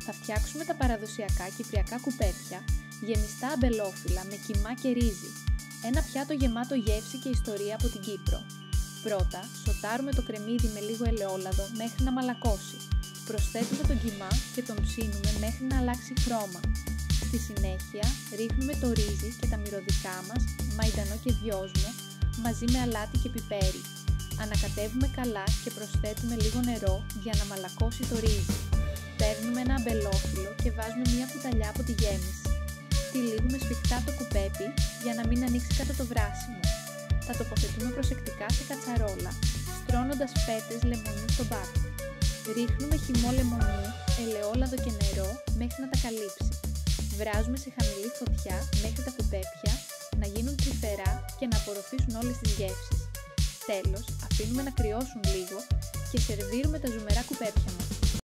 Θα φτιάξουμε τα παραδοσιακά κυπριακά κουπέπια, γεμιστά αμπελόφυλλα με κιμά και ρύζι. Ένα πιάτο γεμάτο γεύση και ιστορία από την Κύπρο. Πρώτα, σοτάρουμε το κρεμμύδι με λίγο ελαιόλαδο μέχρι να μαλακώσει. Προσθέτουμε τον κιμά και τον ψήνουμε μέχρι να αλλάξει χρώμα. Στη συνέχεια, ρίχνουμε το ρύζι και τα μυρωδικά μας, μαϊντανό και δυόσμο, μαζί με αλάτι και πιπέρι. Ανακατεύουμε καλά και προσθέτουμε λίγο νερό για να μαλακώσει το ρύζι. Παίρνουμε ένα αμπελόφυλλο και βάζουμε μία κουταλιά από τη γέμιση. Τυλίγουμε σφιχτά το κουπέπι για να μην ανοίξει κατά το βράσιμο. Τα τοποθετούμε προσεκτικά σε κατσαρόλα, στρώνοντας φέτες λεμονιού στον πάτο. Ρίχνουμε χυμό λεμονιού, ελαιόλαδο και νερό μέχρι να τα καλύψει. Βράζουμε σε χαμηλή φωτιά μέχρι τα κουπέπια να γίνουν τρυφερά και να απορροφήσουν όλες τις γεύσεις. Τέλος, αφήνουμε να κρυώσουν λίγο και σερβίρουμε τα ζουμερά κουπέπια μας.